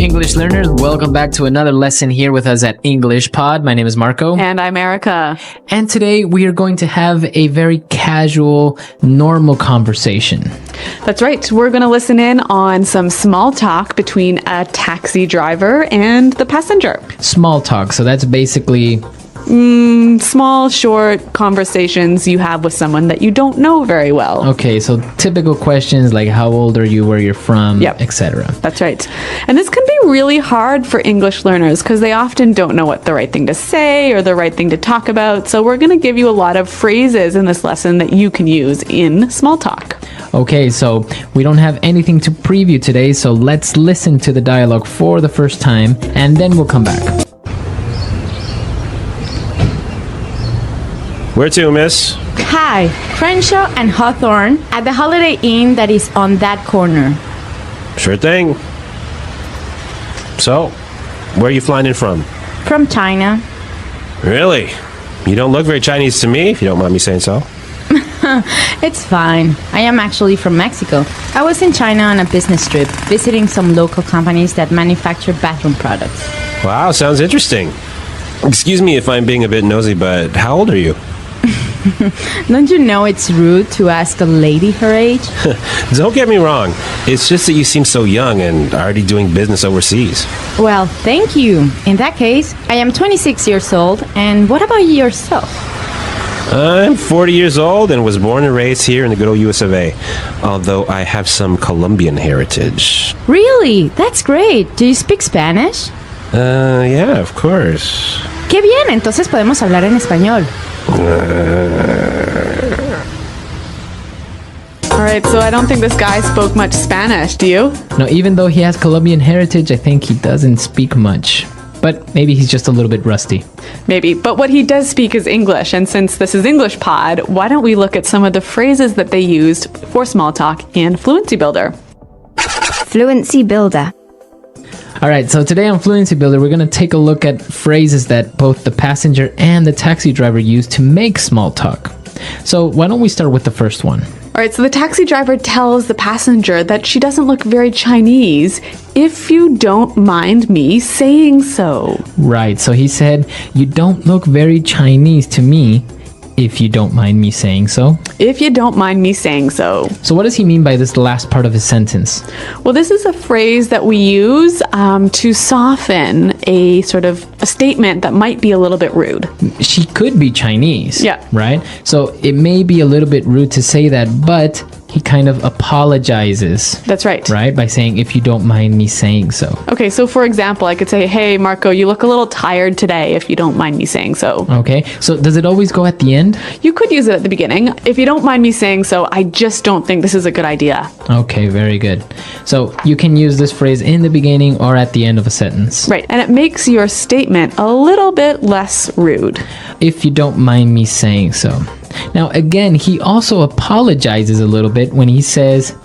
English learners. Welcome back to another lesson here with us at English Pod. My name is Marco. And I'm Erica. And today we are going to have a very casual, normal conversation. That's right. We're going to listen in on some small talk between a taxi driver and the passenger. Small talk. So that's basically... small, short conversations you have with someone that you don't know very well. Okay, so typical questions like how old are you, where you're from, etc. That's right. And this can be really hard for English learners because they often don't know what the right thing to say or the right thing to talk about. So we're going to give you a lot of phrases in this lesson that you can use in small talk. Okay, so we don't have anything to preview today, so let's listen to the dialogue for the first time and then we'll come back. Where to, miss? Hi, Crenshaw and Hawthorne at the Holiday Inn that is on that corner. Sure thing. So, where are you flying in from? From China. Really? You don't look very Chinese to me, if you don't mind me saying so. It's fine. I am actually from Mexico. I was in China on a business trip, visiting some local companies that manufacture bathroom products. Wow, sounds interesting. Excuse me if I'm being a bit nosy, but how old are you? Don't you know it's rude to ask a lady her age? Don't get me wrong. It's just that you seem so young and already doing business overseas. Well, thank you. In that case, I am 26 years old. And what about yourself? I'm 40 years old and was born and raised here in the good old US of A. Although I have some Colombian heritage. Really? That's great. Do you speak Spanish? Yeah, of course. Qué bien, entonces podemos hablar en español. Alright, so I don't think this guy spoke much Spanish, do you? No, even though he has Colombian heritage, I think he doesn't speak much. But maybe he's just a little bit rusty. Maybe, but what he does speak is English, and since this is English Pod, why don't we look at some of the phrases that they used for small talk in Fluency Builder. Fluency Builder. Alright, so today on Fluency Builder, we're going to take a look at phrases that both the passenger and the taxi driver use to make small talk. So why don't we start with the first one? Alright, so the taxi driver tells the passenger that she doesn't look very Chinese, if you don't mind me saying so. Right, so he said, you don't look very Chinese to me, if you don't mind me saying so. If you don't mind me saying so. So what does he mean by this last part of his sentence? Well, this is a phrase that we use to soften a sort of a statement that might be a little bit rude. She could be Chinese. Yeah. Right? So it may be a little bit rude to say that, but he kind of apologizes. That's right. Right? By saying, if you don't mind me saying so. Okay, so for example, I could say, hey, Marco, you look a little tired today, if you don't mind me saying so. Okay, so does it always go at the end? You could use it at the beginning. If you don't mind me saying so, I just don't think this is a good idea. Okay, very good. So you can use this phrase in the beginning or at the end of a sentence. Right, and it makes your statement a little bit less rude. If you don't mind me saying so. Now, again, he also apologizes a little bit when he says,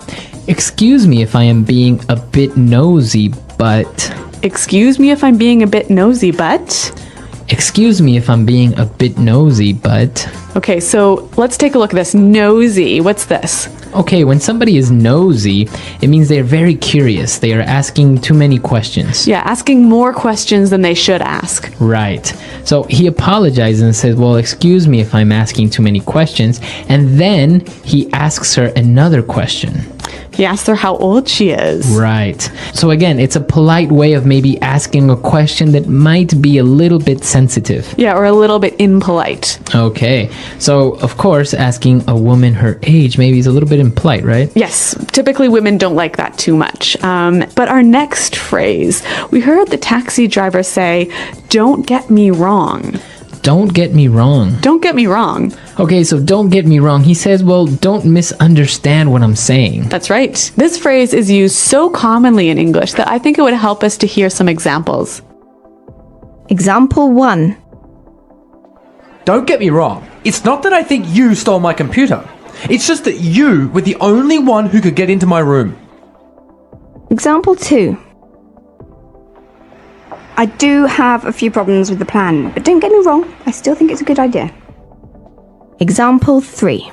excuse me if I am being a bit nosy, but... Excuse me if I'm being a bit nosy, but... Excuse me if I'm being a bit nosy, but... Okay, so let's take a look at this. Nosy, what's this? Okay, when somebody is nosy, it means they're very curious. They are asking too many questions. Yeah, asking more questions than they should ask. Right. So he apologizes and says, well, excuse me if I'm asking too many questions. And then he asks her another question. He asks her how old she is. Right. So again, it's a polite way of maybe asking a question that might be a little bit sensitive. Yeah, or a little bit impolite. Okay. So, of course, asking a woman her age maybe is a little bit impolite, right? Yes. Typically, women don't like that too much. But our next phrase, we heard the taxi driver say, don't get me wrong. Don't get me wrong. Don't get me wrong. Okay, so don't get me wrong. He says, well, don't misunderstand what I'm saying. That's right. This phrase is used so commonly in English that I think it would help us to hear some examples. Example 1. Don't get me wrong. It's not that I think you stole my computer. It's just that you were the only one who could get into my room. Example 2. I do have a few problems with the plan, but don't get me wrong, I still think it's a good idea. Example 3.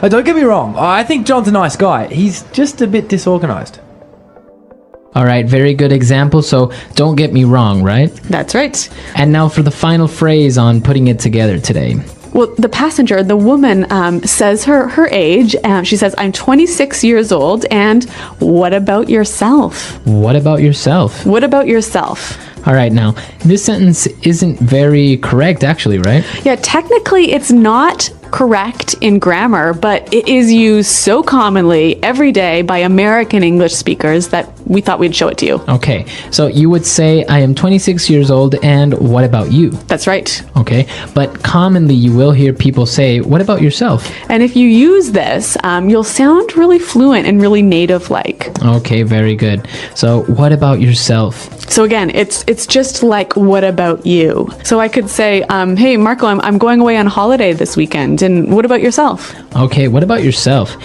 Don't get me wrong, I think John's a nice guy. He's just a bit disorganized. All right, very good example. So don't get me wrong, right? That's right. And now for the final phrase on putting it together today. Well, the passenger, the woman, says her age. She says, I'm 26 years old, and what about yourself? What about yourself? What about yourself? All right, now, this sentence isn't very correct, actually, right? Yeah, technically it's not correct in grammar, but it is used so commonly every day by American English speakers that we thought we'd show it to you. Okay, so you would say, I am 26 years old, and what about you? That's right. Okay, but commonly you will hear people say, what about yourself? And if you use this, you'll sound really fluent and really native-like. Okay, very good. So what about yourself? So again, it's just like, what about you? So I could say, hey, Marco, I'm going away on holiday this weekend, and what about yourself? Okay, what about yourself?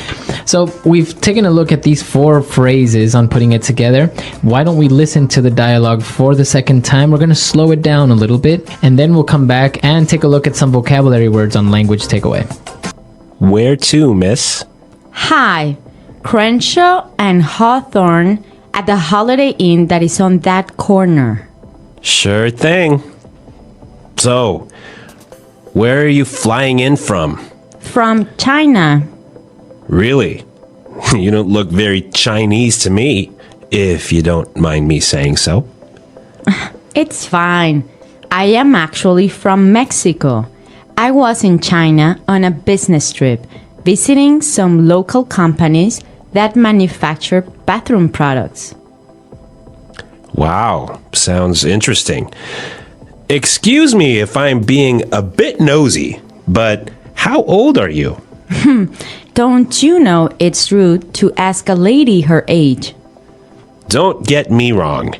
So we've taken a look at these 4 phrases on putting it together. Why don't we listen to the dialogue for the second time? We're going to slow it down a little bit, and then we'll come back and take a look at some vocabulary words on language takeaway. Where to, miss? Hi, Crenshaw and Hawthorne at the Holiday Inn that is on that corner. Sure thing. So, where are you flying in from? From China. Really? You don't look very Chinese to me, if you don't mind me saying so. It's fine. I am actually from Mexico. I was in China on a business trip, visiting some local companies that manufacture bathroom products. Wow, sounds interesting. Excuse me if I'm being a bit nosy, but how old are you? Don't you know it's rude to ask a lady her age? Don't get me wrong.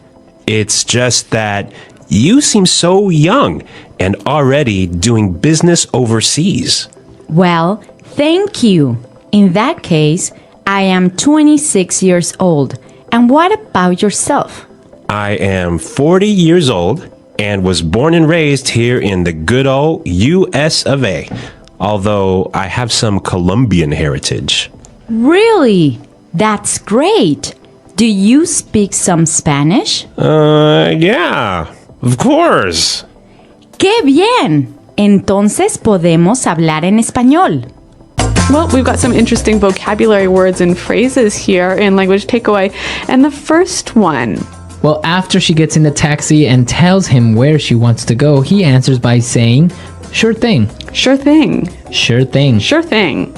It's just that you seem so young and already doing business overseas. Well, thank you. In that case, I am 26 years old. And what about yourself? I am 40 years old and was born and raised here in the good old US of A, although I have some Colombian heritage. Really? That's great. Do you speak some Spanish? Yeah, of course. ¡Qué bien! Entonces podemos hablar en español. Well, we've got some interesting vocabulary words and phrases here in Language Takeaway. And the first one. Well, after she gets in the taxi and tells him where she wants to go, he answers by saying, sure thing. Sure thing. Sure thing. Sure thing.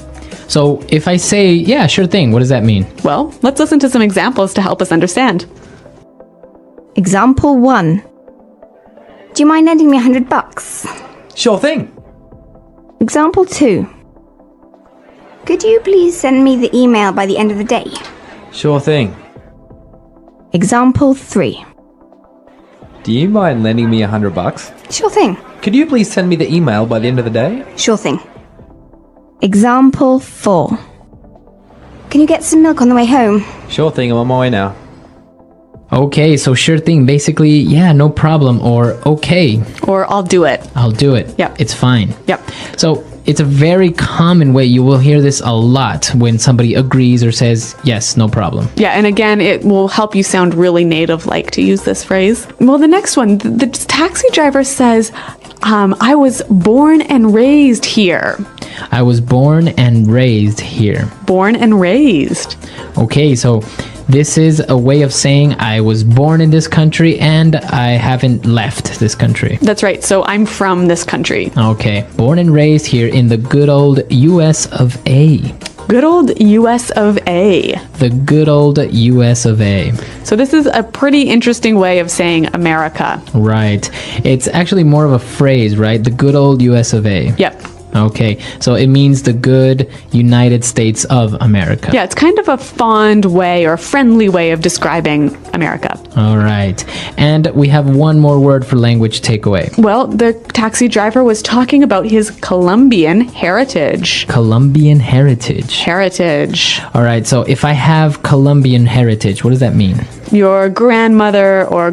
So if I say, yeah, sure thing, what does that mean? Well, let's listen to some examples to help us understand. Example 1. Do you mind lending me $100? Sure thing. Example 2. Could you please send me the email by the end of the day? Sure thing. Example 3. Do you mind lending me $100? Sure thing. Could you please send me the email by the end of the day? Sure thing. Example 4. Can you get some milk on the way home? Sure thing, I'm on my way now. Okay, so sure thing, basically, yeah, no problem, or okay, Or I'll do it. I'll do it. Yep. It's fine. Yep. So it's a very common way. You will hear this a lot when somebody agrees or says, yes, no problem. Yeah, and again, it will help you sound really native-like to use this phrase. Well, the next one, the taxi driver says, I was born and raised here. I was born and raised here. Born and raised. Okay, so this is a way of saying I was born in this country and I haven't left this country. That's right. So I'm from this country. Okay, born and raised here in the good old US of A. Good old US of A. The good old US of A. So this is a pretty interesting way of saying America. Right. It's actually more of a phrase, right? The good old US of A. Yep. Okay, so it means the good United States of America. Yeah, it's kind of a fond way or friendly way of describing America. All right. And we have one more word for language takeaway. Well, the taxi driver was talking about his Colombian heritage. Colombian heritage. Heritage. All right, so if I have Colombian heritage, what does that mean? your grandmother or,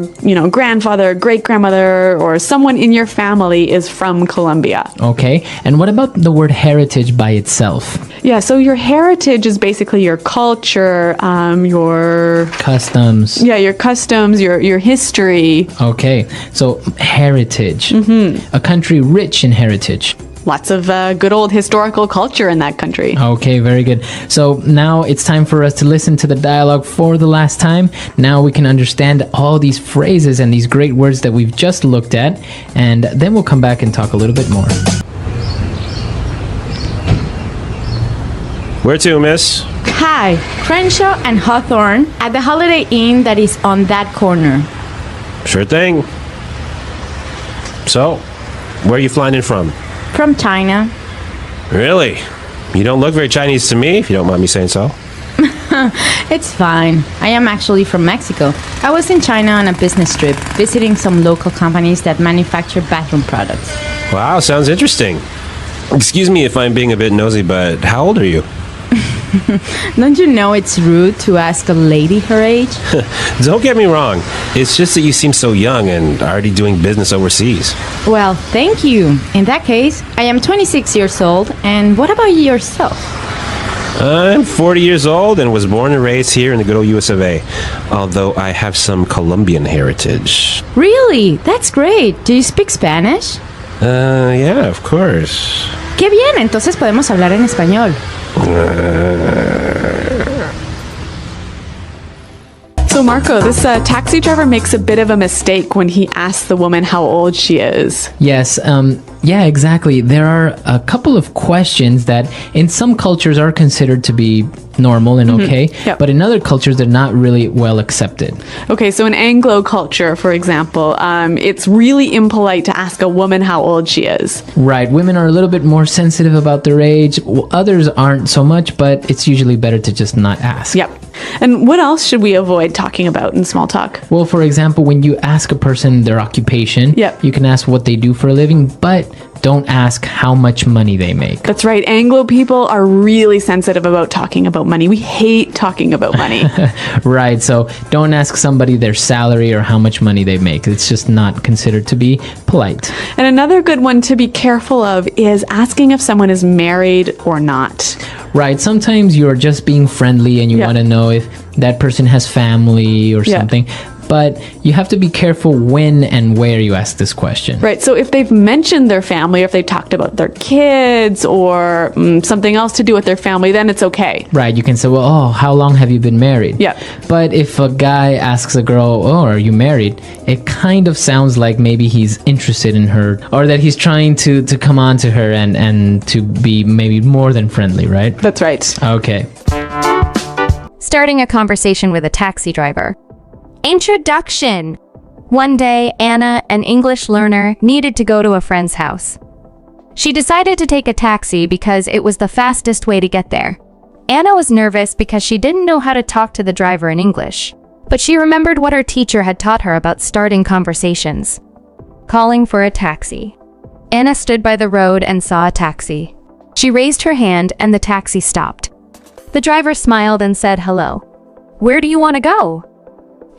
grandfather, great-grandmother, or someone in your family is from Colombia. Okay. And what about the word heritage by itself? Yeah, so your heritage is basically your culture, your Customs. your customs, your history. Okay. So heritage. A country rich in heritage. Lots of good old historical culture in that country. Okay, very good. So now it's time for us to listen to the dialogue for the last time. Now we can understand all these phrases and these great words that we've just looked at, and then we'll come back and talk a little bit more. Where to, miss? Hi, Crenshaw and Hawthorne at the Holiday Inn that is on that corner. Sure thing. So, where are you flying in from? From China. Really? You don't look very Chinese to me, if you don't mind me saying so. It's fine. I am actually from Mexico. I was in China on a business trip, visiting some local companies that manufacture bathroom products. Wow, sounds interesting. Excuse me if I'm being a bit nosy, but how old are you? Don't you know it's rude to ask a lady her age? Don't get me wrong. It's just that you seem so young and already doing business overseas. Well, thank you. In that case, I am 26 years old, and what about yourself? I'm 40 years old and was born and raised here in the good old US of A, although I have some Colombian heritage. Really? That's great. Do you speak Spanish? Yeah, of course. Qué bien, entonces podemos hablar en español. So Marco, this taxi driver makes a bit of a mistake when he asks the woman how old she is. Yes, yeah, exactly. There are a couple of questions that in some cultures are considered to be normal and okay, Yep. but in other cultures they're not really well accepted. Okay, so in Anglo culture, for example, it's really impolite to ask a woman how old she is. Right, women are a little bit more sensitive about their age. Others aren't so much, but it's usually better to just not ask. Yep. And what else should we avoid talking about in small talk? Well, for example, when you ask a person their occupation, Yep. you can ask what they do for a living, but don't ask how much money they make. That's right. Anglo people are really sensitive about talking about money. We hate talking about money. Right, so don't ask somebody their salary or how much money they make. It's just not considered to be polite. And another good one to be careful of is asking if someone is married or not. Right, sometimes you're just being friendly and you Yeah. want to know if that person has family or Yeah. something. But you have to be careful when and where you ask this question. Right. So if they've mentioned their family, or if they talked about their kids or something else to do with their family, then it's okay. Right, you can say, well, oh, how long have you been married? Yeah. But if a guy asks a girl, oh, are you married? It kind of sounds like maybe he's interested in her or that he's trying to come on to her and to be maybe more than friendly, right? That's right. Okay. Starting a conversation with a taxi driver. Introduction. One day, Anna, an English learner, needed to go to a friend's house. She decided to take a taxi because it was the fastest way to get there. Anna was nervous because she didn't know how to talk to the driver in English, but she remembered what her teacher had taught her about starting conversations. Calling for a taxi. Anna stood by the road and saw a taxi. She raised her hand and the taxi stopped. The driver smiled and said hello. "Where do you want to go?"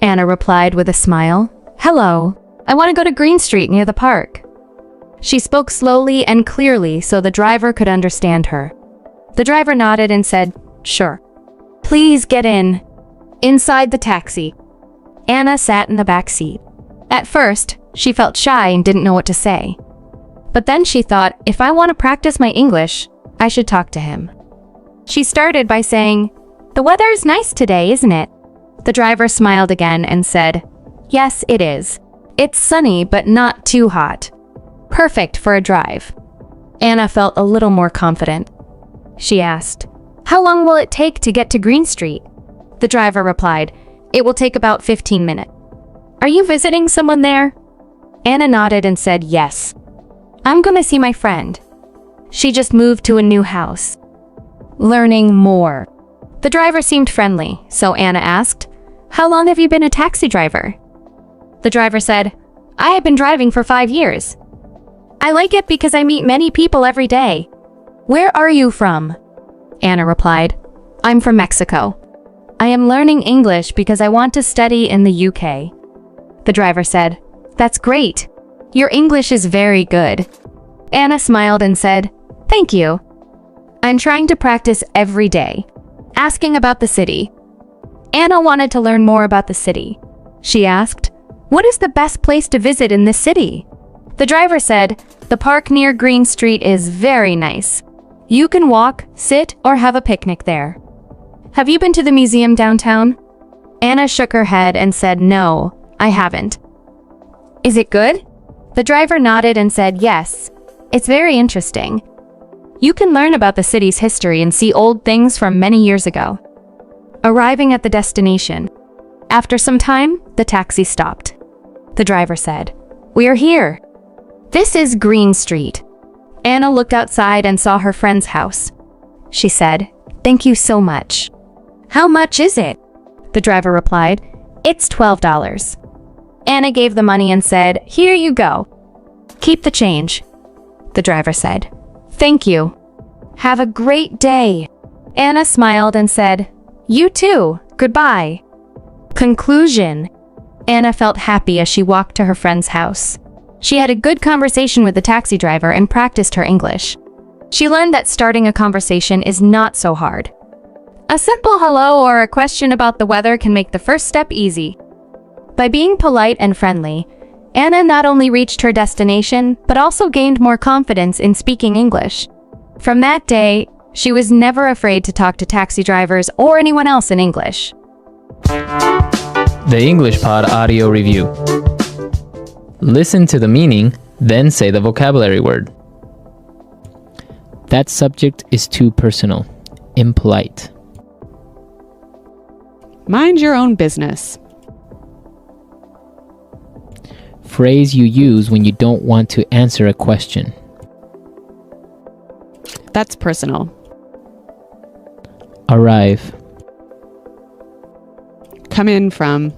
Anna replied with a smile. "Hello. I want to go to Green Street near the park." She spoke slowly and clearly so the driver could understand her. The driver nodded and said, "Sure. Please get in." Inside the taxi, Anna sat in the back seat. At first, she felt shy and didn't know what to say. But then she thought, if I want to practice my English, I should talk to him. She started by saying, "The weather is nice today, isn't it?" The driver smiled again and said, "Yes, it is. It's sunny, but not too hot. Perfect for a drive." Anna felt a little more confident. She asked, "How long will it take to get to Green Street?" The driver replied, "It will take about 15 minutes. Are you visiting someone there?" Anna nodded and said, "Yes. I'm going to see my friend. She just moved to a new house." Learning more. The driver seemed friendly, so Anna asked, "How long have you been a taxi driver?" The driver said, "I have been driving for 5 years. I like it because I meet many people every day." "Where are you from?" Anna replied, "I'm from Mexico." I am learning English because I want to study in the UK. The driver said, "That's great. Your English is very good." Anna smiled and said, "Thank you. I'm trying to practice every day." Asking about the city. Anna wanted to learn more about the city. She asked, "What is the best place to visit in this city?" The driver said, "The park near Green Street is very nice. You can walk, sit, or have a picnic there." "Have you been to the museum downtown?" Anna shook her head and said, "No, I haven't." "Is it good?" The driver nodded and said, "Yes, it's very interesting. You can learn about the city's history and see old things from many years ago." Arriving at the destination. After some time, the taxi stopped. The driver said, "We are here. This is Green Street." Anna looked outside and saw her friend's house. She said, "Thank you so much." "How much is it?" The driver replied, "It's $12. Anna gave the money and said, "Here you go. Keep the change." The driver said, "Thank you. Have a great day." Anna smiled and said, "You too. Goodbye." Conclusion. Anna felt happy as she walked to her friend's house. She had a good conversation with the taxi driver and practiced her English. She learned that starting a conversation is not so hard. A simple hello or a question about the weather can make the first step easy. By being polite and friendly, Anna not only reached her destination, but also gained more confidence in speaking English. From that day, she was never afraid to talk to taxi drivers or anyone else in English. The English Pod Audio Review. Listen to the meaning, then say the vocabulary word. That subject is too personal. Impolite. Mind your own business. Phrase you use when you don't want to answer a question. That's personal. Arrive. Come in from.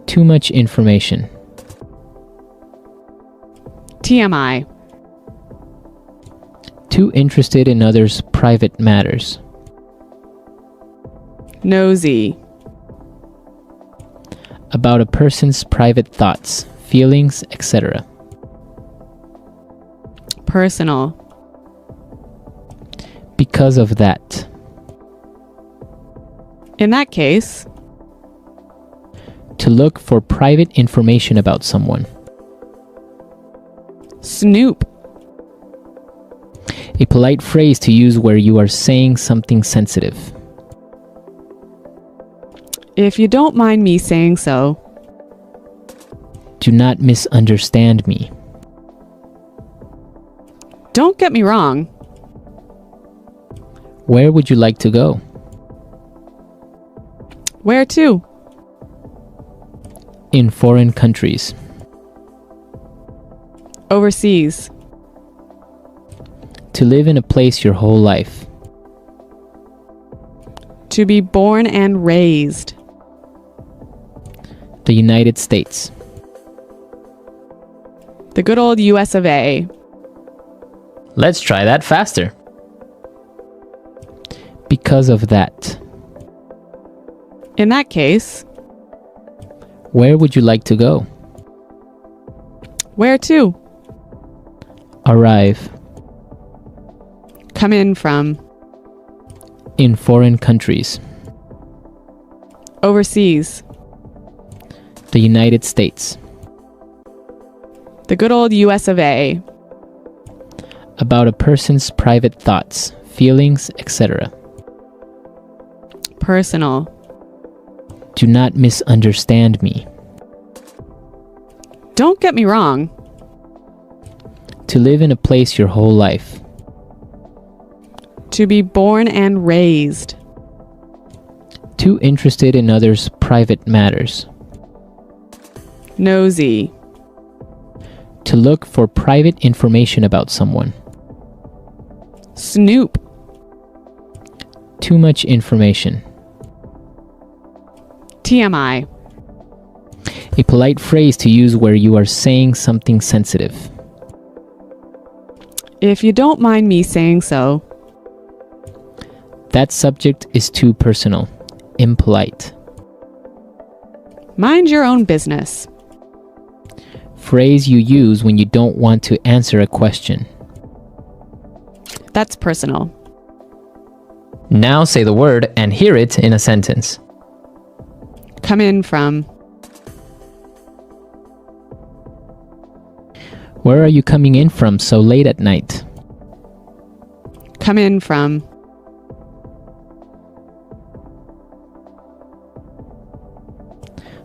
Too much information. TMI. Too interested in others' private matters. Nosy. About a person's private thoughts, feelings, etc. Personal. Because of that. In that case. To look for private information about someone. Snoop. A polite phrase to use where you are saying something sensitive. If you don't mind me saying so. Do not misunderstand me. Don't get me wrong. Where would you like to go? Where to? In foreign countries. Overseas. To live in a place your whole life. To be born and raised. The United States. The good old US of A. Let's try that faster. Because of that. In that case. Where would you like to go? Where to? Arrive. Come in from. In foreign countries. Overseas. The United States. The good old US of A. About a person's private thoughts, feelings, etc. Personal. Do not misunderstand me. Don't get me wrong. To live in a place your whole life. To be born and raised. Too interested in others' private matters. Nosy. To look for private information about someone. Snoop. Too much information. TMI. A polite phrase to use where you are saying something sensitive. If you don't mind me saying so. That subject is too personal. Impolite. Mind your own business. Phrase you use when you don't want to answer a question. That's personal. Now say the word and hear it in a sentence. Come in from. Where are you coming in from so late at night? Come in from.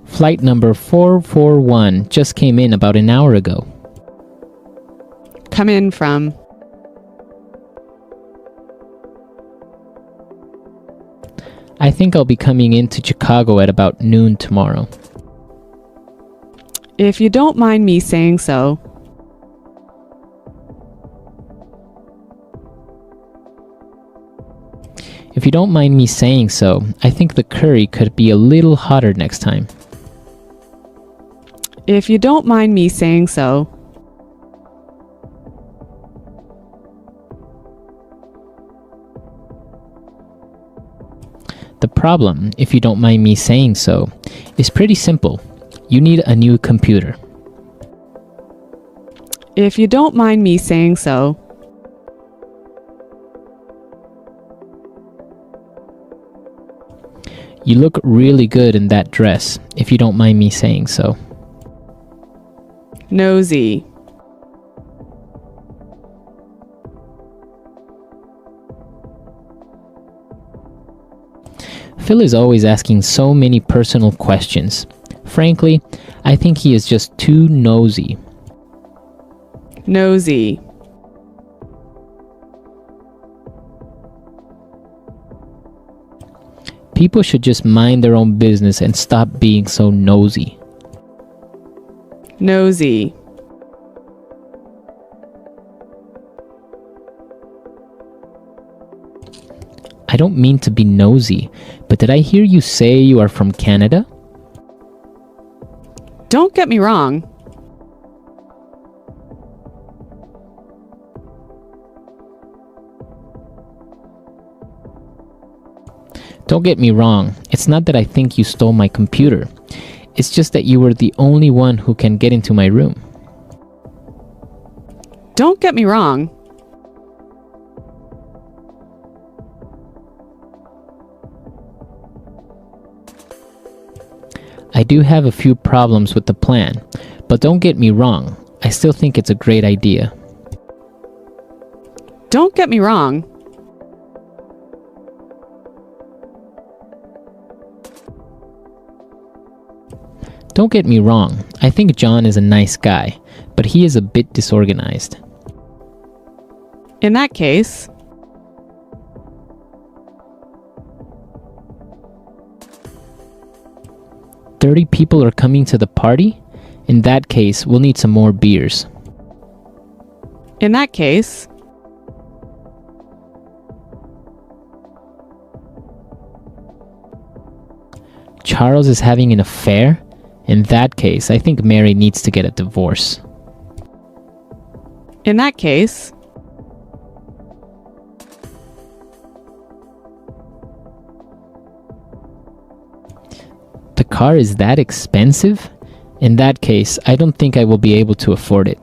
Flight number 441 just came in about an hour ago. Come in from. I think I'll be coming into Chicago at about noon tomorrow. If you don't mind me saying so. If you don't mind me saying so, I think the curry could be a little hotter next time. If you don't mind me saying so. The problem, if you don't mind me saying so, is pretty simple. You need a new computer. If you don't mind me saying so. You look really good in that dress, if you don't mind me saying so. Nosy. Phil is always asking so many personal questions. Frankly, I think he is just too nosy. Nosy. People should just mind their own business and stop being so nosy. Nosy. I don't mean to be nosy, but did I hear you say you are from Canada? Don't get me wrong. Don't get me wrong, it's not that I think you stole my computer. It's just that you were the only one who can get into my room. Don't get me wrong. I do have a few problems with the plan, but don't get me wrong, I still think it's a great idea. Don't get me wrong. Don't get me wrong, I think John is a nice guy, but he is a bit disorganized. In that case. "30 people are coming to the party? In that case, we'll need some more beers." In that case. Charles is having an affair? In that case, I think Mary needs to get a divorce. In that case. The car is that expensive? In that case, I don't think I will be able to afford it.